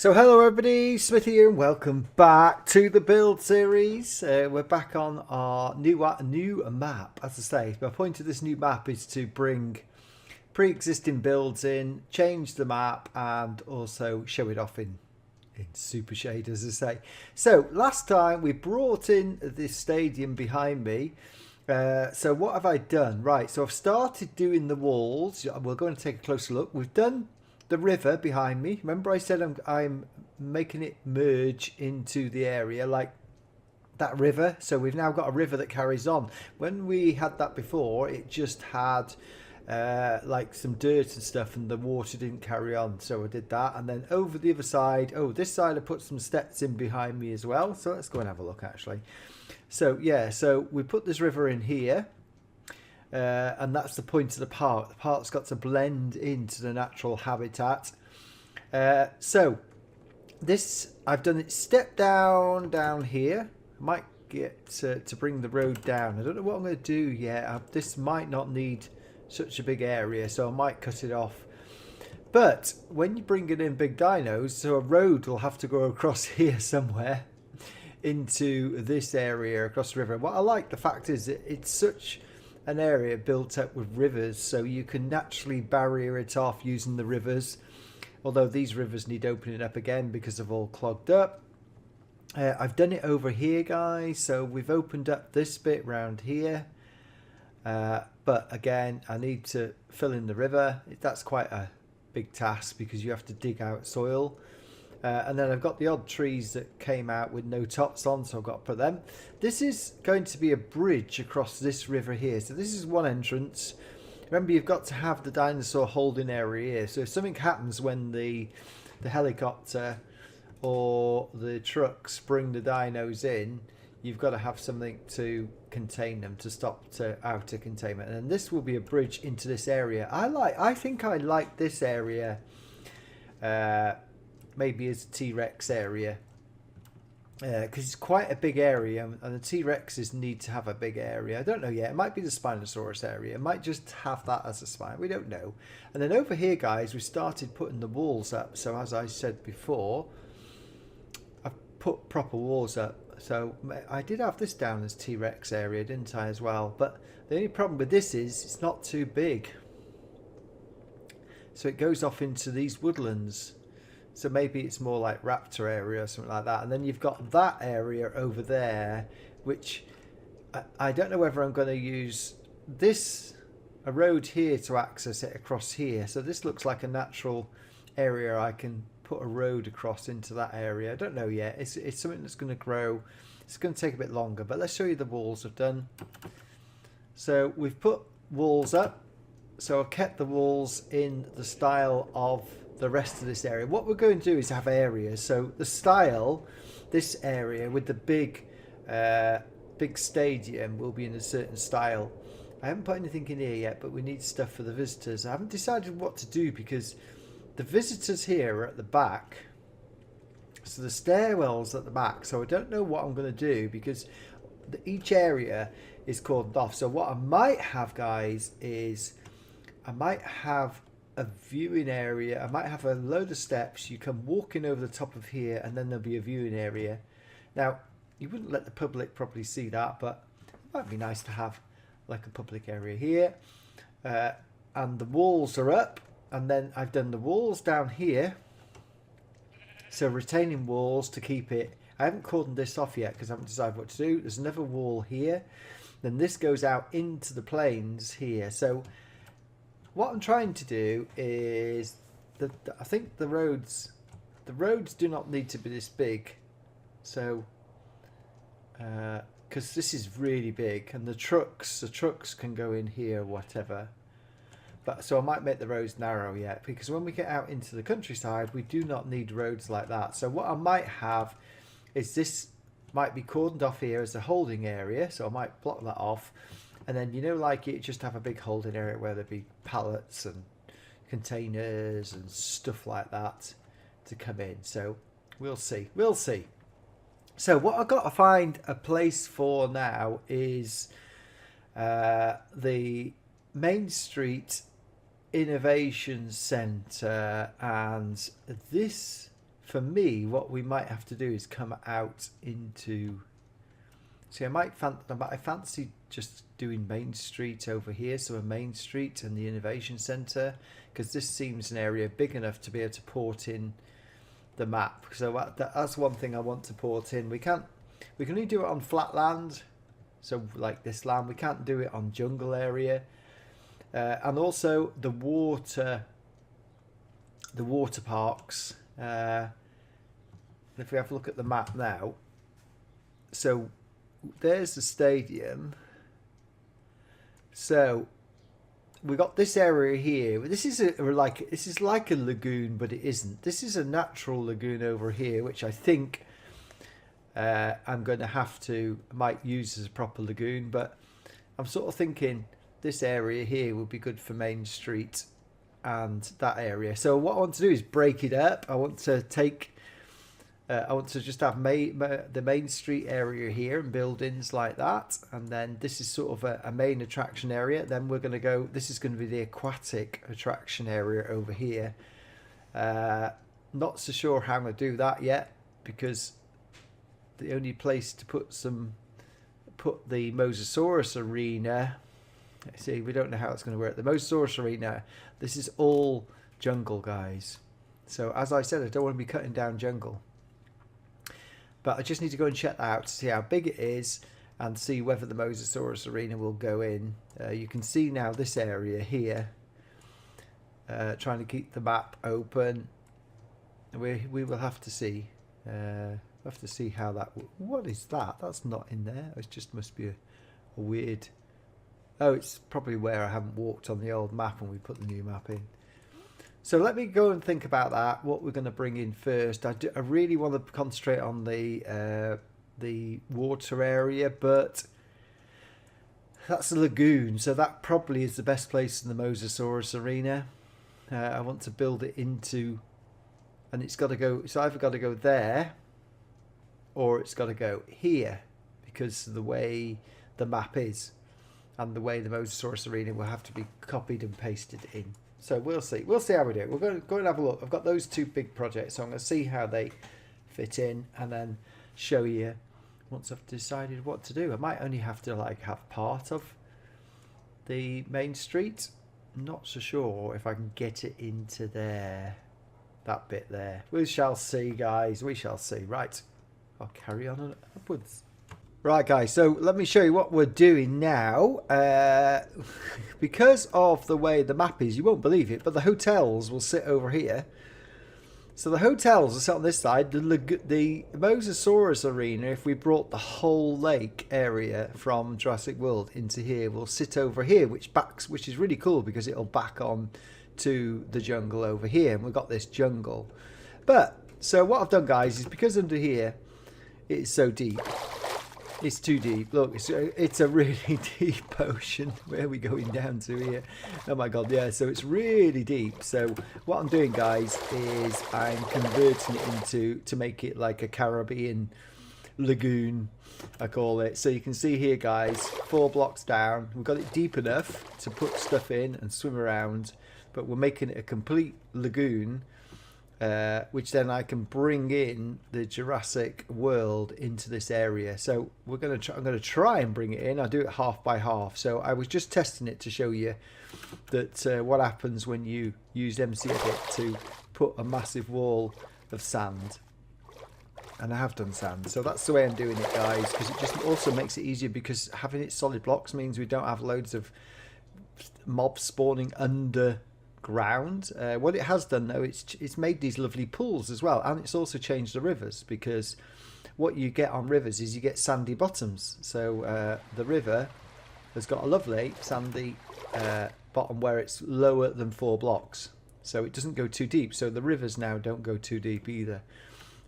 So hello everybody, Smithy here and welcome back to the build series. We're back on our new map. As I say, the point of this new map is to bring pre-existing builds in, change the map and also show it off in super shade, as I say. So last time we brought in this stadium behind me. So what have I done? Right, so I've started doing the walls. We're going to take a closer look. We've done the river behind me. Remember I said I'm making it merge into the area like that river. So we've now got a river that carries on. When we had that before, it just had like some dirt and stuff and the water didn't carry on. So I did that. And then over the other side, this side I put some steps in behind me as well. So let's go and have a look actually. So yeah, so we put this river in here. And that's the point of the park. The park's got to blend into the natural habitat. So this, I've done it step down here. I might get to bring the road down. I don't know what I'm going to do yet. This might not need such a big area, so I might cut it off. But when you bring it in big dinos, so a road will have to go across here somewhere into this area across the river. What I like, the fact is that it's such an area built up with rivers, so you can naturally barrier it off using the rivers, although these rivers need opening up again because they've all clogged up. I've done it over here, guys, so we've opened up this bit round here, but again I need to fill in the river. That's quite a big task because you have to dig out soil. And then I've got the odd trees that came out with no tops on, so I've got to put them. This is going to be a bridge across this river here. So this is one entrance. Remember, you've got to have the dinosaur holding area here. So if something happens when the helicopter or the trucks bring the dinos in, you've got to have something to contain them, to stop outer containment. And this will be a bridge into this area. I think I like this area. Maybe as a T-Rex area, because it's quite a big area and the T-Rexes need to have a big area. I don't know yet. It might be the Spinosaurus area. It might just have that as a spine. We don't know. And then over here, guys, we started putting the walls up. So as I said before, I've put proper walls up. So I did have this down as T-Rex area, didn't I, as well? But the only problem with this is it's not too big. So it goes off into these woodlands. So maybe it's more like raptor area or something like that. And then you've got that area over there, which I don't know whether I'm going to use a road here to access it across here. So this looks like a natural area. I can put a road across into that area. I don't know yet. It's something that's going to grow. It's going to take a bit longer, but let's show you the walls I've done. So we've put walls up. So I've kept the walls in the style of the rest of this area. What we're going to do is have areas. So the style, this area with the big stadium will be in a certain style. I haven't put anything in here yet, but we need stuff for the visitors. I haven't decided what to do because the visitors here are at the back. So the stairwell's at the back. So I don't know what I'm going to do because each area is cordoned off. So what I might have, guys, is I might have a viewing area. I might have a load of steps. You come walking over the top of here and then there'll be a viewing area. Now, you wouldn't let the public probably see that, but it might be nice to have like a public area here. And the walls are up, and then I've done the walls down here. So retaining walls to keep it. I haven't cordoned this off yet because I haven't decided what to do. There's another wall here. Then this goes out into the plains here. So what I'm trying to do is, I think the roads do not need to be this big. So, because this is really big, and the trucks can go in here, whatever. But so I might make the roads narrow yet, because when we get out into the countryside, we do not need roads like that. So what I might have is this might be cordoned off here as a holding area. So I might block that off. And then, you know, like it just have a big holding area where there'd be pallets and containers and stuff like that to come in. So we'll see. We'll see. So what I've got to find a place for now is the Main Street Innovation Centre. And this for me, what we might have to do is come out into... See, I fancy just doing Main Street over here, so a Main Street and the Innovation Centre, because this seems an area big enough to be able to port in the map. So that's one thing I want to port in. We can only do it on flat land, so like this land. We can't do it on jungle area, and also the water parks. If we have a look at the map now, so there's the stadium. So we got this area here. This is like a lagoon, but it isn't. This is a natural lagoon over here, which I think I'm going to might use as a proper lagoon. But I'm sort of thinking this area here would be good for Main Street and that area. So what I want to do is break it up. I want to just have the Main Street area here and buildings like that, and then this is sort of a main attraction area. Then we're going to go, this is going to be the aquatic attraction area over here. Not so sure how I'm going to do that yet, because the only place to put the Mosasaurus Arena, see, we don't know how it's going to work. The Mosasaurus Arena, this is all jungle, guys. So as I said, I don't want to be cutting down jungle. But I just need to go and check that out to see how big it is and see whether the Mosasaurus Arena will go in. You can see now this area here. Trying to keep the map open. We will have to see. We'll have to see how that... What is that? That's not in there. It just must be a weird... Oh, it's probably where I haven't walked on the old map and we put the new map in. So let me go and think about that, what we're going to bring in first. I really want to concentrate on the water area, but that's a lagoon, so that probably is the best place in the Mosasaurus Arena. I want to build it into, and it's got to go, it's either got to go there, or it's got to go here, because of the way the map is, and the way the Mosasaurus Arena will have to be copied and pasted in. So we'll see. We'll see how we do it. We're going to go and have a look. I've got those two big projects, so I'm going to see how they fit in and then show you once I've decided what to do. I might only have to have part of the Main Street. I'm not so sure if I can get it into there, that bit there. We shall see, guys. We shall see. Right. I'll carry on upwards. Right, guys, so let me show you what we're doing now. Because of the way the map is, you won't believe it, but the hotels will sit over here. So the hotels will sit on this side. The Mosasaurus Arena, if we brought the whole lake area from Jurassic World into here, will sit over here, which is really cool because it'll back on to the jungle over here. And we've got this jungle. But, so what I've done, guys, is because under here, it's so deep. It's too deep. Look, it's a really deep ocean. Where are we going down to here? Oh my god, yeah, so it's really deep. So what I'm doing, guys, is I'm converting it to make it like a Caribbean lagoon, I call it. So you can see here, guys, 4 blocks down. We've got it deep enough to put stuff in and swim around, but we're making it a complete lagoon. Which then I can bring in the Jurassic World into this area. So I'm going to try and bring it in. I'll do it half by half. So I was just testing it to show you that what happens when you use MC Edit to put a massive wall of sand. And I have done sand. So that's the way I'm doing it, guys, because it just also makes it easier, because having it solid blocks means we don't have loads of mobs spawning underground. What it has done, though, it's made these lovely pools as well, and it's also changed the rivers, because what you get on rivers is you get sandy bottoms. So the river has got a lovely sandy bottom where it's lower than 4 blocks, so it doesn't go too deep. So the rivers now don't go too deep either.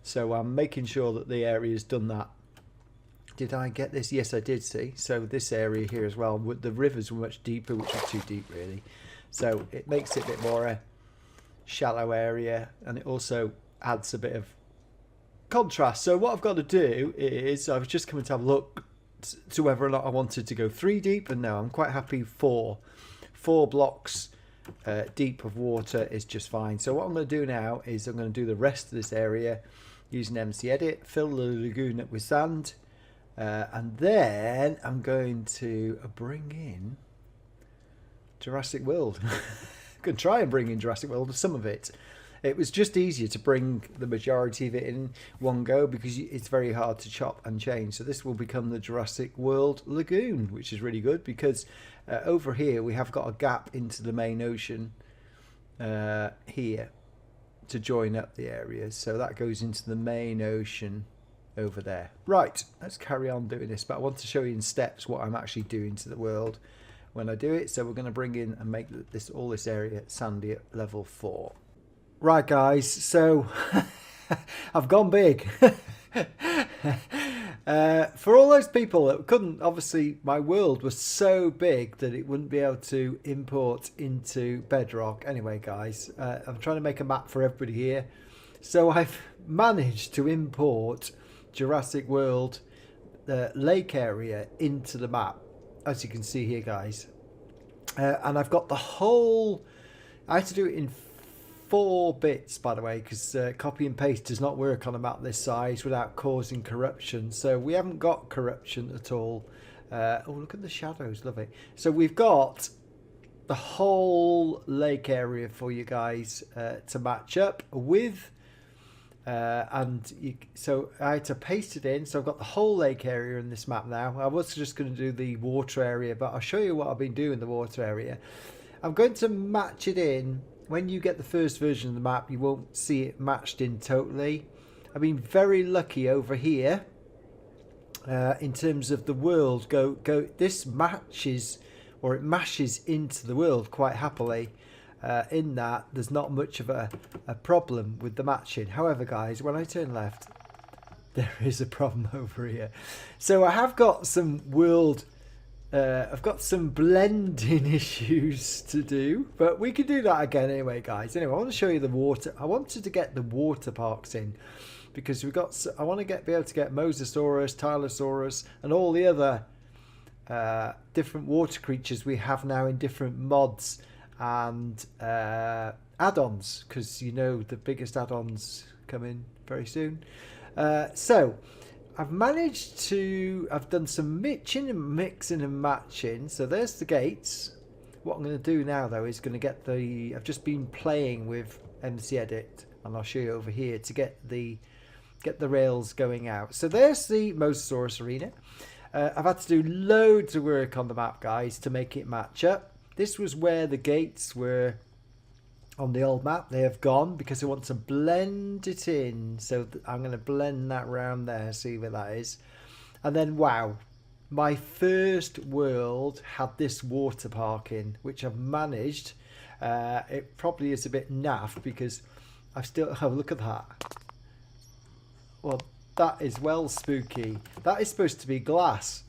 So I'm making sure that the area's done that. Did I get this? Yes, I did. See, so this area here as well, the rivers were much deeper, which was too deep really. So it makes it a bit more a shallow area, and it also adds a bit of contrast. So what I've got to do is, I was just coming to have a look to whether or not I wanted to go 3 deep, and no, I'm quite happy 4 blocks deep of water is just fine. So what I'm going to do now is I'm going to do the rest of this area using MC Edit, fill the lagoon up with sand, and then I'm going to bring in Jurassic World. I'm going to try and bring in Jurassic World, some of it. It was just easier to bring the majority of it in one go because it's very hard to chop and change. So this will become the Jurassic World Lagoon, which is really good because over here we have got a gap into the main ocean here to join up the areas. So that goes into the main ocean over there. Right, let's carry on doing this. But I want to show you in steps what I'm actually doing to the world when I do it. So we're going to bring in and make all this area sandy at level 4. Right guys, so I've gone big. For all those people that couldn't, obviously my world was so big that it wouldn't be able to import into Bedrock. Anyway guys, I'm trying to make a map for everybody here. So I've managed to import Jurassic World lake area into the map, as you can see here guys. And I've got the whole, I had to do it in 4 bits, by the way, because copy and paste does not work on a map this size without causing corruption. So we haven't got corruption at all. Oh, look at the shadows, love it. So we've got the whole lake area for you guys to match up with. So I had to paste it in. So I've got the whole lake area in this map now. I was just going to do the water area, but I'll show you what I've been doing in the water area. I'm going to match it in. When you get the first version of the map, you won't see it matched in totally. I've been very lucky over here in terms of the world. This matches, or it mashes into the world quite happily. In that, there's not much of a problem with the matching. However, guys, when I turn left, there is a problem over here. So I have got some world. I've got some blending issues to do, but we can do that again anyway, guys. Anyway, I want to show you the water. I wanted to get the water parks in because I want to be able to get Mosasaurus, Tylosaurus, and all the other different water creatures we have now in different mods and add-ons, because you know the biggest add-ons come in very soon. So I've done some mixing and matching. So there's the gates. What I'm going to do now though is going to get I've just been playing with MC Edit, and I'll show you over here to get the rails going out. So there's the Mosasaurus Arena. I've had to do loads of work on the map, guys, to make it match up. This was where the gates were on the old map. They have gone because I want to blend it in. So I'm going to blend that round there, see where that is. And then, wow, my first world had this water park in, which I've managed. It probably is a bit naff because I've still, oh, look at that. Well, that is well spooky. That is supposed to be glass.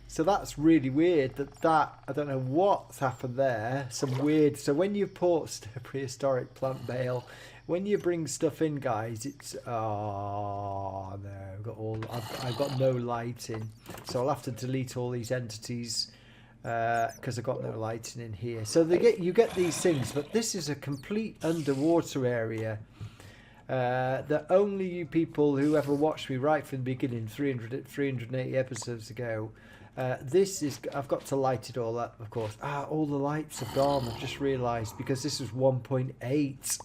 So that's really weird that I don't know what's happened there. Some weird, so when you port prehistoric plant bale, when you bring stuff in, guys, it's, oh no, I've got no lighting. So I'll have to delete all these entities because I've got no lighting in here. So you get these things, but this is a complete underwater area. That only you people who ever watched me right from the beginning, 380 episodes ago, I've got to light it all up, of course. All the lights are gone, I've just realised, because this is 1.8.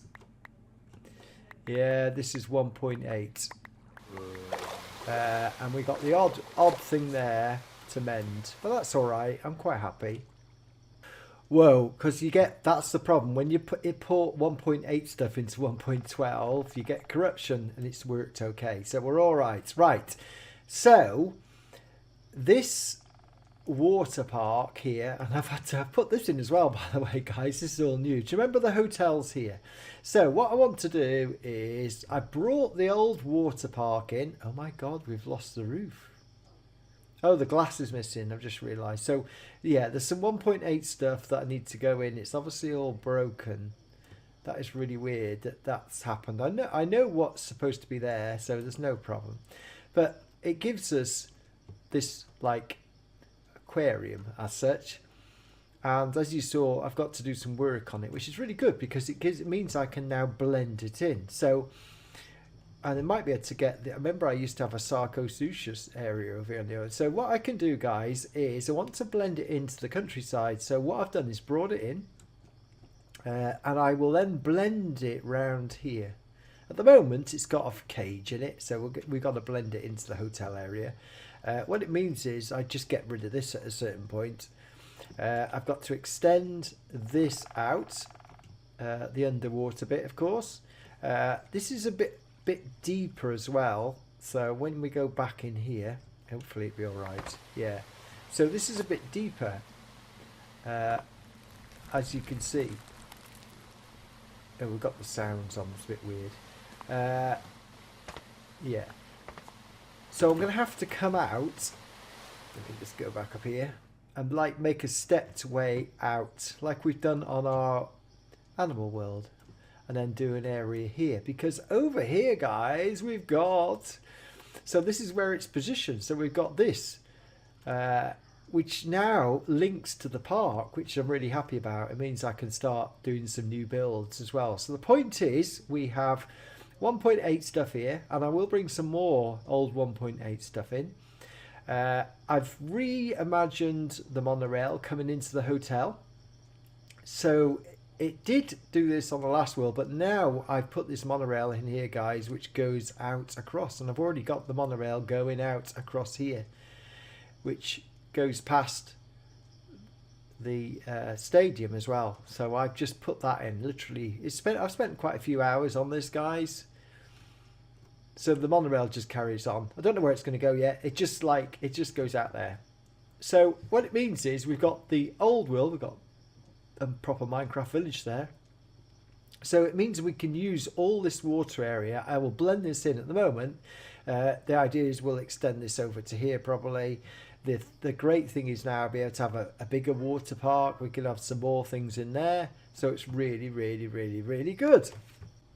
Yeah, this is 1.8. And we got the odd thing there to mend. But that's alright, I'm quite happy. Whoa, because that's the problem. When you import 1.8 stuff into 1.12, you get corruption, and it's worked okay. So we're alright. Right, so this water park here, and I've had to put this in as well, by the way, guys, this is all new. Do you remember the hotels here? So what I want to do is I brought the old water park in. Oh my god, we've lost the roof. Oh, the glass is missing, I've just realised. So yeah, there's some 1.8 stuff that I need to go in. It's obviously all broken. That is really weird that that's happened. I know what's supposed to be there, so there's no problem. But it gives us this like aquarium as such, And as you saw, I've got to do some work on it, which is really good because it means I can now blend it in. So, and I might be able to get I remember I used to have a Sarcosuchus area over here on the other. So what I can do, guys, is I want to blend it into the countryside. So what I've done is brought it in, and I will then blend it round here. At the moment, it's got a cage in it, so we've got to blend it into the hotel area. What it means is I just get rid of this at a certain point. I've got to extend this out, the underwater bit, of course. This is a bit deeper as well, so when we go back in here, hopefully it'll be all right. Yeah, so this is a bit deeper, as you can see. Oh, we've got the sounds on, it's a bit weird. Yeah, so I'm gonna have to come out. Let me just go back up here and like make a stepped way out like we've done on our animal world, and then do an area here, because over here, guys, we've got, so this is where it's positioned. So we've got this, which now links to the park, which I'm really happy about. It means I can start doing some new builds as well. So the point is we have 1.8 stuff here, and I will bring some more old 1.8 stuff in. I've reimagined the monorail coming into the hotel. So it did do this on the last world, but now I've put this monorail in here, guys, which goes out across, and I've already got the monorail going out across here, which goes past the stadium as well. So I've just put that in. Literally, I've spent quite a few hours on this, guys. So the monorail just carries on. I don't know where it's going to go yet. It just goes out there. So what it means is we've got the old world, we've got a proper Minecraft village there. So it means we can use all this water area. I will blend this in at the moment. The idea is we'll extend this over to here probably. The great thing is now I'll be able to have a bigger water park. We can have some more things in there. So it's really, really, really, really good.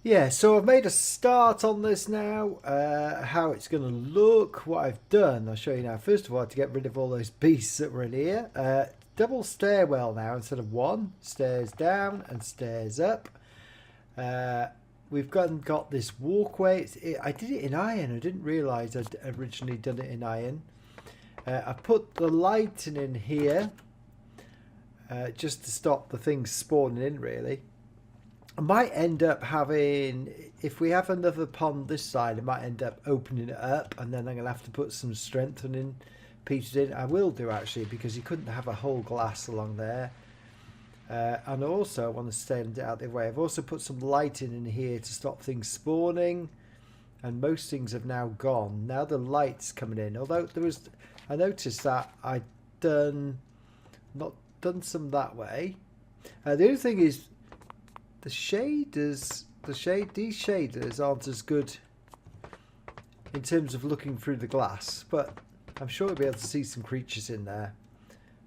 Yeah, so I've made a start on this now, how it's going to look, what I've done. I'll show you now. First of all, to get rid of all those beasts that were in here. Double stairwell now instead of one. Stairs down and stairs up. We've got this walkway. I did it in iron. I didn't realise I'd originally done it in iron. I put the lighting in here just to stop the things spawning in, really. I might end up having, if we have another pond this side, I might end up opening it up, and then I'm going to have to put some strengthening pieces in. I will do, actually, because you couldn't have a whole glass along there. And also I want to stand it out the way. I've also put some lighting in here to stop things spawning, and most things have now gone. Now the light's coming in, although I noticed that I'd not done some that way. The other thing is these shaders aren't as good in terms of looking through the glass, but I'm sure we'll be able to see some creatures in there.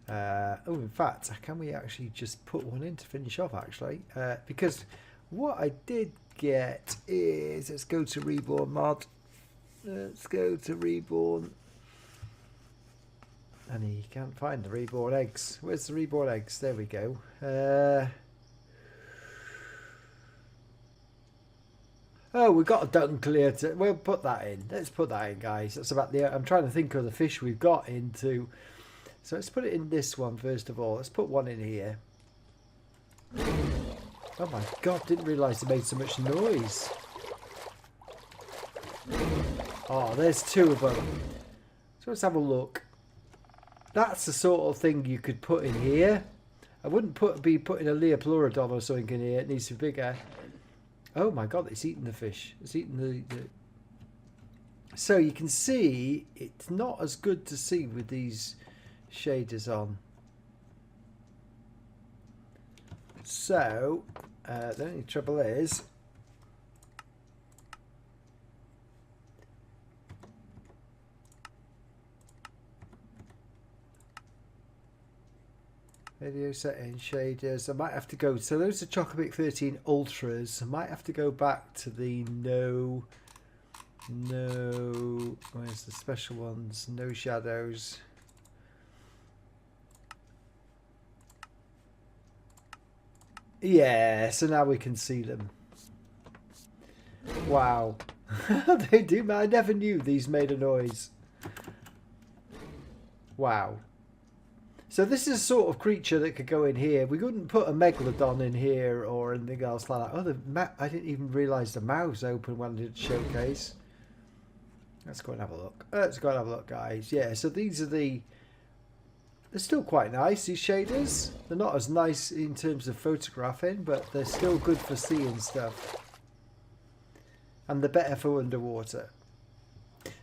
Oh, in fact, can we actually just put one in to finish off, actually? Because what I did get is, let's go to Reborn mod. Let's go to Reborn. And he can't find the Reborn Eggs. Where's the Reborn Eggs? There we go. Oh, we've got a dung clear to... We'll put that in. Let's put that in, guys. That's about the... I'm trying to think of the fish we've got into... So let's put it in this one first of all. Let's put one in here. Oh my god, didn't realise it made so much noise. Oh, there's two of them. So let's have a look. That's the sort of thing you could put in here. I wouldn't be putting a Leoplurodon or something in here. It needs to be bigger. Oh my god, it's eating the fish. It's eating the... So you can see it's not as good to see with these shaders on. So the only trouble is video setting shaders. I might have to go, so those are Chocopic 13 Ultras. I might have to go back to the no, where's the special ones? No shadows. Yeah, so now we can see them. Wow. They do. I never knew these made a noise. Wow. So this is a sort of creature that could go in here. We couldn't put a megalodon in here or anything else like that. Oh, I didn't even realise the mouth's open when I did showcase. Let's go and have a look. Let's go and have a look, guys. Yeah, so these are the... They're still quite nice, these shaders. They're not as nice in terms of photographing, but they're still good for seeing stuff. And they're better for underwater.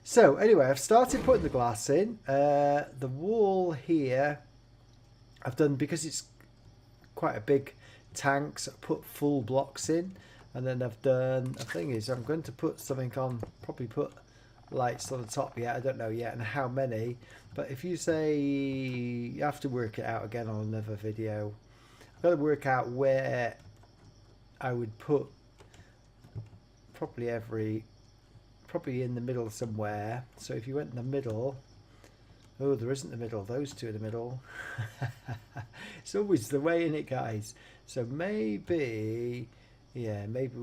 So, anyway, I've started putting the glass in. The wall here, I've done, because it's quite a big tank, so I put full blocks in. And then I've done, the thing is, I'm going to put something on, probably put lights on the top yet. I don't know yet and how many. But if you say, you have to work it out again on another video. I've got to work out where I would put probably in the middle somewhere. So if you went in the middle, oh, there isn't the middle, those two in the middle. It's always the way, in it, guys. So maybe, yeah, maybe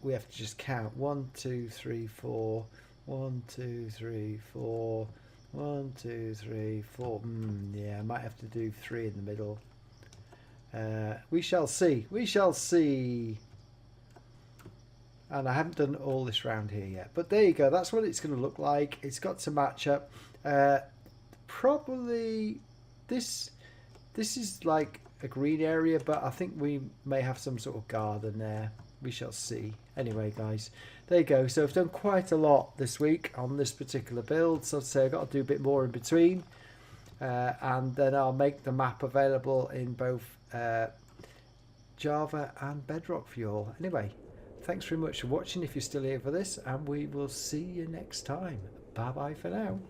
we have to just count 1 2 3 4 1 2 3 4 1 2 3 4. Yeah, I might have to do 3 in the middle. We shall see, we shall see. And I haven't done all this round here yet. But there you go. That's what it's going to look like. It's got to match up. Probably this is like a green area, but I think we may have some sort of garden there. We shall see. Anyway, guys, there you go. So I've done quite a lot this week on this particular build. So I'd say I've got to do a bit more in between. And then I'll make the map available in both Java and Bedrock for you all. Anyway. Thanks very much for watching if you're still here for this, and we will see you next time. Bye bye for now.